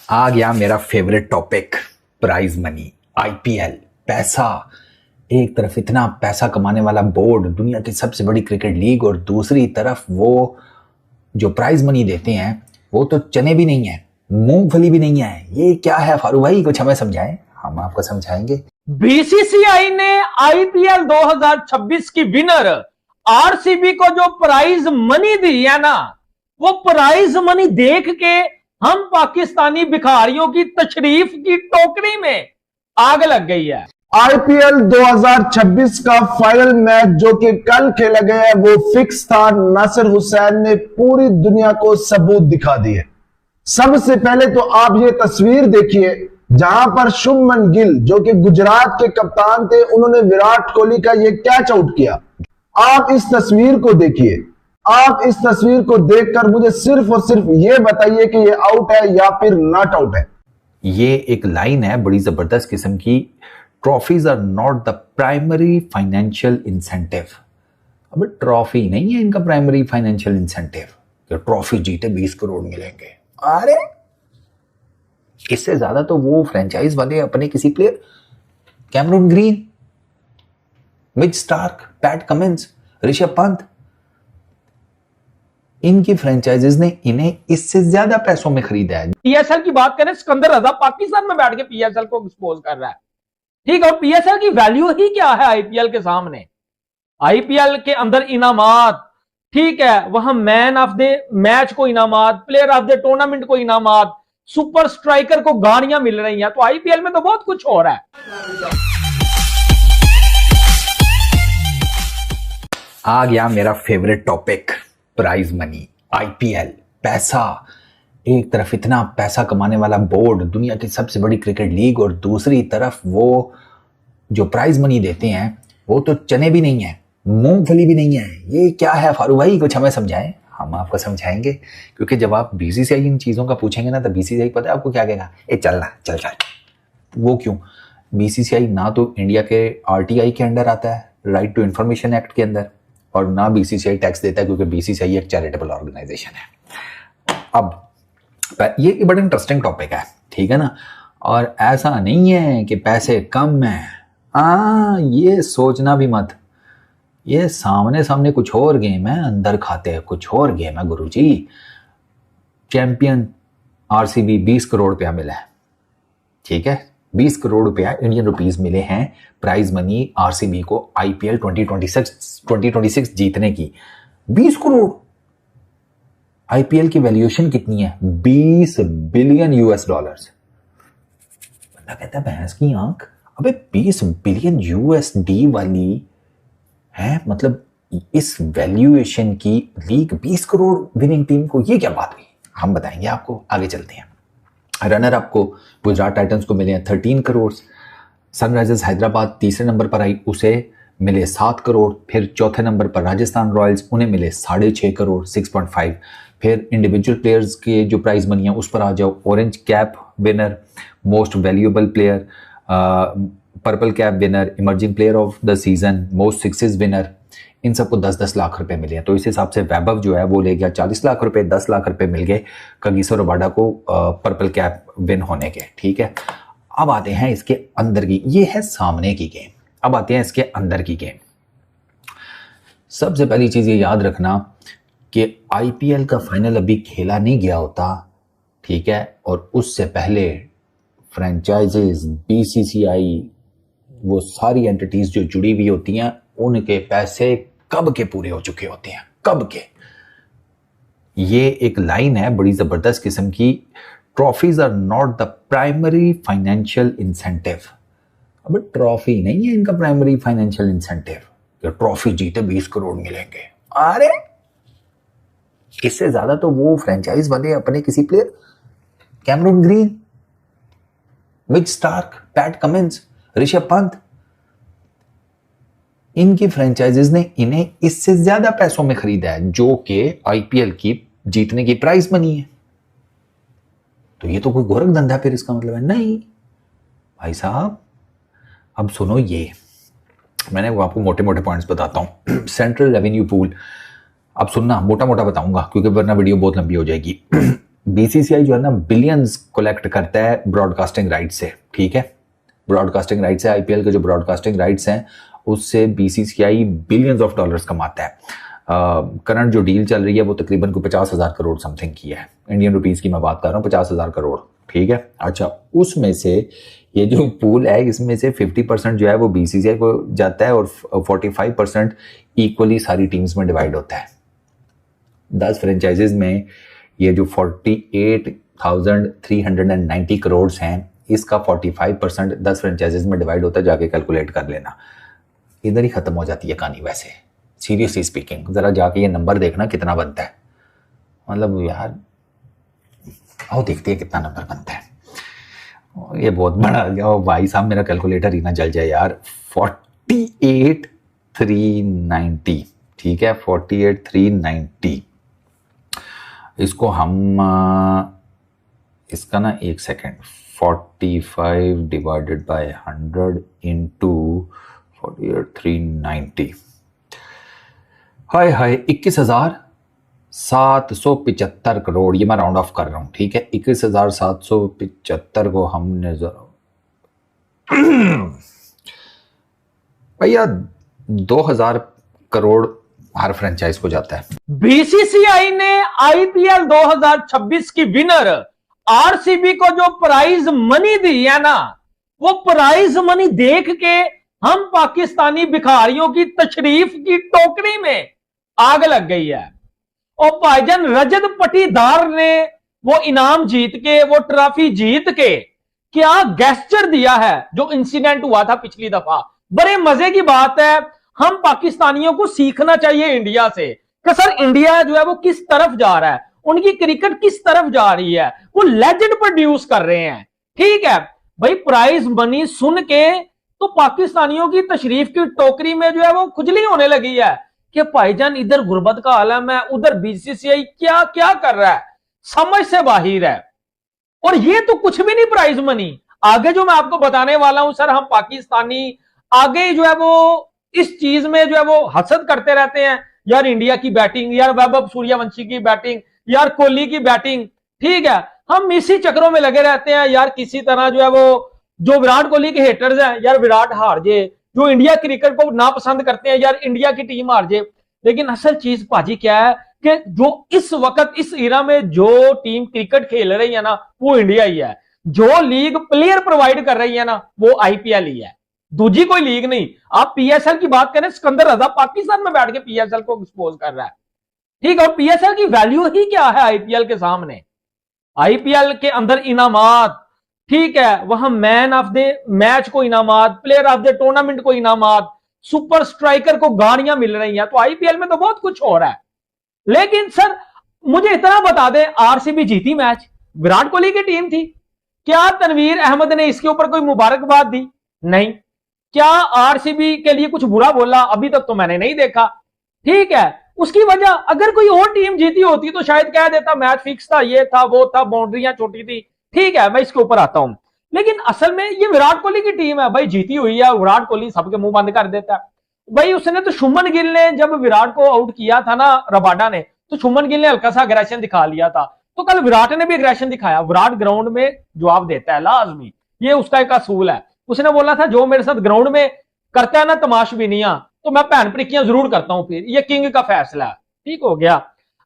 आ गया मेरा favourite topic, prize money, IPL. पैसा, एक तरफ इतना पैसा कमाने वाला बोर्ड, दुनिया की सबसे बड़ी क्रिकेट लीग, और दूसरी तरफ वो जो प्राइज मनी देते हैं वो तो चने भी नहीं है, मूंगफली भी नहीं है। ये क्या है फारूक भाई, कुछ हमें समझाएं। हम आपको समझाएंगे। बीसीसीआई ने आईपीएल 2026 की विनर आरसीबी को जो प्राइज मनी दी है ना, वो प्राइज मनी देख के हम पाकिस्तानी भिखारियों की तशरीफ की टोकरी में आग लग गई है। आईपीएल 2026 का फाइनल मैच जो कि कल खेला गया है वो फिक्स था। नासिर हुसैन ने पूरी दुनिया को सबूत दिखा दिए। सबसे पहले तो आप ये तस्वीर देखिए जहां पर शुभमन गिल जो कि गुजरात के कप्तान थे, उन्होंने विराट कोहली का ये कैच आउट किया। आप इस तस्वीर को देखिए। आप इस तस्वीर को देखकर मुझे सिर्फ और सिर्फ ये बताइए कि ये आउट है या फिर नॉट आउट है। ये एक लाइन है बड़ी जबरदस्त किस्म की, trophies are not the primary financial incentive. अब ट्रॉफी नहीं है इनका प्राइमरी फाइनेंशियल इंसेंटिव कि ट्रॉफी जीते 20 करोड़ मिलेंगे। अरे इससे ज्यादा तो वो फ्रेंचाइज वाले अपने किसी player, Cameron Green, Mitch Starc, Pat Cummins, Rishabh Pant, इनकी फ्रेंचाइजीज ने इन्हें इससे ज्यादा पैसों में खरीदा है। पीएसएल की बात करें, सिकंदर रजा पाकिस्तान में बैठ के पीएसएल को एक्सपोज कर रहा है। ठीक है, और पीएसएल की वैल्यू ही क्या है आईपीएल के सामने? आईपीएल के अंदर इनामात, ठीक है, वहां मैन ऑफ द मैच को इनामात, प्लेयर ऑफ द टूर्नामेंट को इनामात, सुपर स्ट्राइकर को गाड़ियां मिल रही हैं। तो आईपीएल में तो बहुत कुछ हो रहा है। आ गया मेरा favourite topic, prize money, IPL. पैसा, एक तरफ इतना पैसा कमाने वाला बोर्ड, दुनिया की सबसे बड़ी क्रिकेट लीग, और दूसरी तरफ वो जो प्राइज मनी देते हैं वो तो चने भी नहीं है, मूंगफली भी नहीं है। ये क्या है फारूक भाई, कुछ हमें समझाएं। हम आपको समझाएंगे, क्योंकि जब आप बीसीसीआई इन चीज़ों का पूछेंगे ना, तो बीसीसीआई पता है आपको क्या कहेगा? ए चलना, चल चल। वो क्यों? बीसीसीआई ना तो इंडिया के आरटीआई के अंडर आता है, राइट टू इंफॉर्मेशन एक्ट के अंदर, और ना बीसीसीआई टैक्स देता है, क्योंकि बीसीसीआई एक चैरिटेबल ऑर्गेनाइजेशन है। अब ये बड़ा इंटरेस्टिंग टॉपिक है, ठीक है ना। और ऐसा नहीं है कि पैसे कम हैं, ये सोचना भी मत। ये सामने सामने कुछ और गेम है, अंदर खाते हैं कुछ और गेम है गुरुजी। चैंपियन आरसीबी 20 करोड़ रुपया मिला है, ठीक है, 20 करोड़ रुपया इंडियन रुपीस मिले हैं प्राइज मनी आरसीबी को आईपीएल 2026 जीतने की। 20 करोड़। आईपीएल की वैल्यूएशन कितनी है? 20 बिलियन यूएस डॉलर्स। बंदा कहता है भैंस की आंख, अबे 20 बिलियन यूएसडी वाली है, मतलब इस वैल्यूएशन की लीग 20 करोड़ विनिंग टीम को, ये क्या बात हुई? हम बताएंगे आपको, आगे चलते हैं। रनर अप को गुजरात टाइटंस को मिले हैं 13 करोड़। सनराइजर्स हैदराबाद तीसरे नंबर पर आई, उसे मिले 7 करोड़। फिर चौथे नंबर पर राजस्थान रॉयल्स, उन्हें मिले 6.5 करोड़, 6.5। फिर इंडिविजुअल प्लेयर्स के जो प्राइज मनी है उस पर आ जाओ। Orange cap winner, most valuable player, purple cap winner, emerging player of the season, most sixes winner, इन सबको 10-10 लाख रुपए मिले हैं। तो इस हिसाब से वैभव जो है वो ले गया 40 लाख रुपए, 10 लाख रुपए मिल गए कगिसो रबाडा को पर्पल कैप विन होने के, ठीक है। अब आते हैं इसके अंदर की, ये है सामने की गेम। अब आते हैं इसके अंदर की गेम। सबसे पहली चीज ये याद रखना कि आईपीएल का फाइनल अभी खेला नहीं गया होता, ठीक है, और उससे पहले फ्रेंचाइजेस, बीसीसीआई, वो सारी एंटिटीज जो जुड़ी हुई होती हैं, उनके पैसे कब के पूरे हो चुके होते हैं, कब के। ये एक लाइन है बड़ी जबरदस्त किस्म की, trophies are not the primary financial incentive. अब ट्रॉफी नहीं है इनका प्राइमरी फाइनेंशियल इंसेंटिव कि ट्रॉफी जीते 20 करोड़ मिलेंगे। अरे इससे ज्यादा तो वो फ्रेंचाइज वाले अपने किसी player, Cameron Green, Mitch Starc, Pat Cummins, Rishabh Pant, इनकी फ्रेंचाइजीज ने इन्हें इससे ज्यादा पैसों में खरीदा है, जो कि आईपीएल की जीतने की प्राइस मनी है। तो ये तो कोई गोरख धंधा है फिर, इसका मतलब है नहीं भाई साहब। अब सुनो, ये मैंने वो आपको मोटे मोटे पॉइंट्स बताता हूं। सेंट्रल रेवेन्यू पूल, अब सुनना, मोटा मोटा बताऊंगा क्योंकि वरना वीडियो बहुत लंबी हो जाएगी। बीसीसीआई जो है ना बिलियंस कलेक्ट करता है ब्रॉडकास्टिंग राइट से, ठीक है, ब्रॉडकास्टिंग राइट से, आईपीएल के जो ब्रॉडकास्टिंग राइट्स हैं उससे बीसीसीआई बिलियंस ऑफ डॉलर्स कमाता है। करंट जो डील चल रही है वो तकरीबन को 50,000 करोड़ समथिंग की है, इंडियन रुपीस की मैं बात कर रहा हूँ, 50,000 करोड़, ठीक है। अच्छा, उसमें से ये जो पूल है इसमें से 50% जो है वो बीसीसीआई को जाता है और 45% इक्वली सारी टीम्स में डिवाइड होता है। 10 फ्रेंचाइजेज में ये जो 48,390 करोड़ हैं, इसका 45% 10 फ्रेंचाइजेज में डिवाइड होता है, जाके कैलकुलेट कर लेना। इधर ही खत्म हो जाती है कहानी। वैसे सीरियसली स्पीकिंग जरा जाके ये नंबर देखना कितना बनता है, मतलब यार आओ देखते हैं कितना नंबर बनता है। ये बहुत बड़ा गया भाई साहब, मेरा कैलकुलेटर ही ना जल जाए यार। 48,390, ठीक है, 48,390। इसको हम इसका ना एक सेकेंड, 45 डिवाइडेड बाय 100 इंटू 48,390, हाय हाय 21,775 करोड़। ये मैं राउंड ऑफ कर रहा हूं, ठीक है। 21,775 को हमने भैया 2,000 करोड़ हर फ्रेंचाइज को जाता है। बीसीसीआई ने आईपीएल 2026 की विनर आरसीबी को जो प्राइज मनी दी है ना, वो प्राइज मनी देख के हम पाकिस्तानी भिखारियों की तशरीफ की टोकरी में आग लग गई है। और भाईजान रजत पटीदार ने वो इनाम जीत के, वो ट्रॉफी जीत के क्या गेस्चर दिया है। जो इंसिडेंट हुआ था पिछली दफा, बड़े मजे की बात है। हम पाकिस्तानियों को सीखना चाहिए इंडिया से कि सर इंडिया जो है वो किस तरफ जा रहा है, उनकी क्रिकेट किस तरफ जा रही है, वो लेजेंड प्रोड्यूस कर रहे हैं, ठीक है भाई। प्राइज मनी सुन के तो पाकिस्तानियों की तशरीफ की टोकरी में जो है वो खुजली होने लगी है कि भाईजान इधर गुर्बत का आलम है, उधर बीसीसीआई क्या क्या कर रहा है, समझ से बाहर है। और ये तो कुछ भी नहीं प्राइज मनी। आगे जो मैं आपको बताने वाला हूं सर, हम पाकिस्तानी आगे जो है वो इस चीज में जो है वो हसद करते रहते हैं, यार इंडिया की बैटिंग, यार वैभव सूर्यवंशी की बैटिंग, यार कोहली की बैटिंग, ठीक है। हम इसी चक्रों में लगे रहते हैं यार, किसी तरह जो है वो जो विराट कोहली के हेटर्स हैं, यार विराट हार जे, जो इंडिया क्रिकेट को नापसंद करते हैं, यार इंडिया की टीम हार जे। लेकिन असल चीज भाजी क्या है कि जो इस वक्त इस इरा में जो टीम क्रिकेट खेल रही है ना, वो इंडिया ही है। जो लीग प्लेयर प्रोवाइड कर रही है ना, वो आईपीएल ही है, दूसरी कोई लीग नहीं। आप पीएसएल की बात करें, सिकंदर रजा पाकिस्तान में बैठ के पीएसएल को एक्सपोज कर रहा है, ठीक है। और पीएसएल की वैल्यू ही क्या है आईपीएल के सामने। आईपीएल के अंदर इनामात, ठीक है, वहां मैन ऑफ द मैच को इनामात, प्लेयर ऑफ द टूर्नामेंट को इनामात, सुपर स्ट्राइकर को गाड़ियां मिल रही हैं। तो आईपीएल में तो बहुत कुछ हो रहा है। लेकिन सर मुझे इतना बता दें, आरसीबी जीती मैच, विराट कोहली की टीम थी, क्या तनवीर अहमद ने इसके ऊपर कोई मुबारकबाद दी? नहीं। क्या आरसीबी के लिए कुछ बुरा बोला? अभी तक तो मैंने नहीं देखा, ठीक है। उसकी वजह अगर कोई और टीम जीती होती तो शायद कह देता मैच फिक्स था, ये था वो था, बाउंड्रियां छोटी थी, ठीक है, मैं इसके ऊपर आता हूं। लेकिन असल में ये विराट कोहली की टीम है भाई, जीती हुई है। विराट कोहली सबके मुंह बंद कर देता है भाई। उसने तो शुभमन गिल ने जब विराट को आउट किया था ना रबाडा ने, तो शुभमन गिल ने हल्का सा अग्रेशन दिखा लिया था। तो कल विराट ने भी अग्रेशन दिखाया। विराट ग्राउंड में जवाब देता है लाजमी, ये उसका एक असूल है। उसने बोला था जो मेरे साथ ग्राउंड में करता है ना तमाशबीनियां, तो मैं भैन प्रिकियां जरूर करता हूं, फिर ये किंग का फैसला है, ठीक हो गया।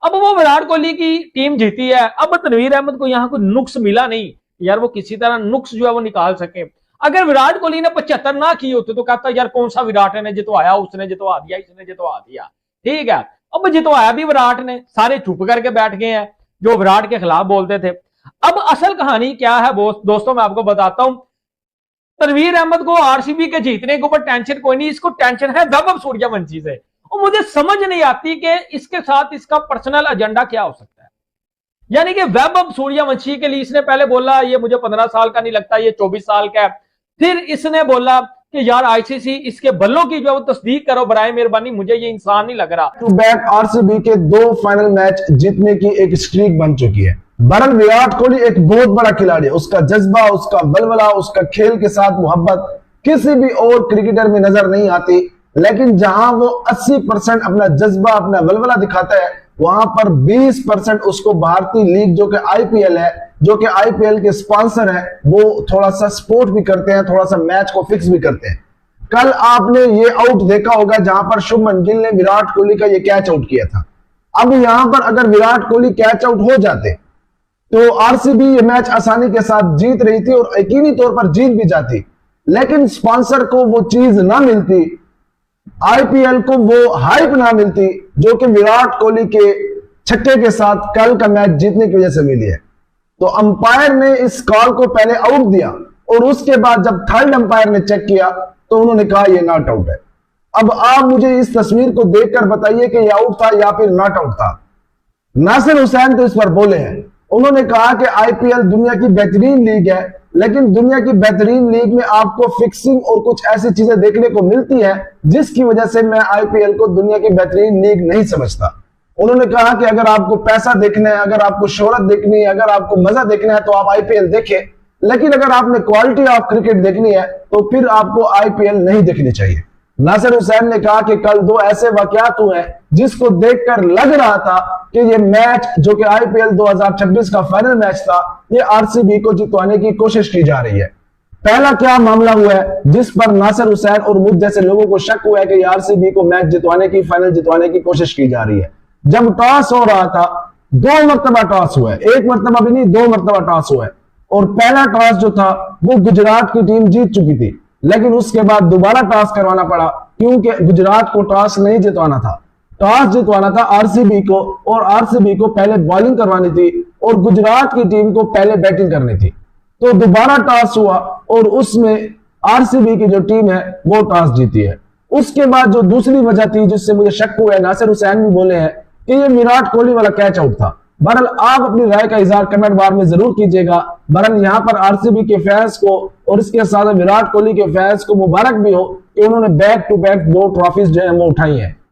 अब वो विराट कोहली की टीम जीती है। अब तनवीर अहमद को यहां कोई नुक्स मिला नहीं यार, वो किसी तरह नुक्स जो है वो निकाल सके। अगर विराट कोहली ने 75 ना किए होते तो कहता यार कौन सा विराट ने जितवाया, उसने जितवा दिया, इसने जितवा दिया, ठीक है। अब जितवाया भी विराट ने, सारे चुप करके बैठ गए हैं जो विराट के खिलाफ बोलते थे। अब असल कहानी क्या है दोस्तों, मैं आपको बताता हूं। तनवीर अहमद को आरसीबी के जीतने के ऊपर टेंशन कोई नहीं, इसको टेंशन है वैभव सूर्यवंशी से। और मुझे समझ नहीं आती कि इसके साथ इसका पर्सनल एजेंडा क्या हो सकता है। यानी कि वैभव सूर्यवंशी के लिए इसने पहले बोला ये मुझे 15 साल का नहीं लगता, ये 24 साल का है। फिर इसने बोला कि यार आईसीसी इसके बल्लों की जो तस्दीक करो बराए मेहरबानी, मुझे ये इंसान नहीं लग रहा। टू बैक आरसीबी के 2 फाइनल मैच जीतने की एक स्ट्रीक बन चुकी है। बरन विराट कोहली एक बहुत बड़ा खिलाड़ी है, उसका जज्बा, उसका बलबला, उसका खेल के साथ मोहब्बत किसी भी और क्रिकेटर में नजर नहीं आती। लेकिन जहां वो 80% अपना जज्बा, अपना बलबला दिखाता है, वहां पर 20% उसको भारतीय लीग जो कि आईपीएल है, जो कि आईपीएल के स्पॉन्सर है, वो थोड़ा सा सपोर्ट भी करते हैं, थोड़ा सा मैच को फिक्स भी करते हैं। कल आपने ये आउट देखा होगा जहां पर शुभमन गिल ने विराट कोहली का ये कैच आउट किया था। अब यहां पर अगर विराट कोहली कैच आउट हो जाते तो आरसीबी ये मैच आसानी के साथ जीत रही थी और यकीनी तौर पर जीत भी जाती, लेकिन स्पॉन्सर को वो चीज ना मिलती, आईपीएल को वो हाइप ना मिलती जो कि विराट कोहली के छक्के के साथ कल का मैच जीतने की वजह से मिली है। तो अंपायर ने इस कॉल को पहले आउट दिया और उसके बाद जब थर्ड अंपायर ने चेक किया तो उन्होंने कहा यह नॉट आउट है। अब आप मुझे इस तस्वीर को देखकर बताइए कि यह आउट था या फिर नॉट आउट था। नासिर हुसैन तो इस पर बोले हैं, उन्होंने कहा कि आईपीएल दुनिया की बेहतरीन लीग है, लेकिन दुनिया की बेहतरीन लीग में आपको फिक्सिंग और कुछ ऐसी चीजें देखने को मिलती है जिसकी वजह से मैं आईपीएल को दुनिया की बेहतरीन लीग नहीं समझता। उन्होंने कहा कि अगर आपको पैसा देखना है, अगर आपको शोहरत देखनी है, अगर आपको मजा देखना है तो आप आईपीएल देखें, लेकिन अगर आपने क्वालिटी ऑफ क्रिकेट देखनी है तो फिर आपको आईपीएल नहीं देखनी चाहिए। नासिर हुसैन ने कहा कि कल दो ऐसे वाकयात हुए हैं जिसको देखकर लग रहा था कि ये मैच जो कि आईपीएल 2026 का फाइनल मैच था, ये आरसीबी को जितवाने की कोशिश की जा रही है। पहला क्या मामला हुआ है जिस पर नासिर हुसैन और मुझ जैसे लोगों को शक हुआ है कि आरसीबी को मैच जितवाने की, फाइनल जितवाने की कोशिश की जा रही है। जब टॉस हो रहा था, 2 मरतबा टॉस हुआ है, 1 मरतबा भी नहीं 2 मरतबा टॉस हुआ है, और पहला टॉस जो था वो गुजरात की टीम जीत चुकी थी, लेकिन उसके बाद दोबारा टॉस करवाना पड़ा क्योंकि गुजरात को टॉस नहीं जितवाना था, टॉस जितवाना था आरसीबी को, और आरसीबी को पहले बॉलिंग करवानी थी और गुजरात की टीम को पहले बैटिंग करनी थी। तो दोबारा टॉस हुआ और उसमें आरसीबी की जो टीम है वो टॉस जीती है। उसके बाद जो दूसरी वजह थी जिससे मुझे शक हुआ है, नासिर हुसैन भी बोले हैं कि ये विराट कोहली वाला कैच आउट था। बहरहाल आप अपनी राय का इजहार कमेंट बार में जरूर कीजिएगा। बहरहाल यहाँ पर आरसीबी के फैंस को और इसके साथ विराट कोहली के फैंस को मुबारक भी हो कि उन्होंने बैक टू बैक 2 ट्रॉफीज जो है वो उठाई है।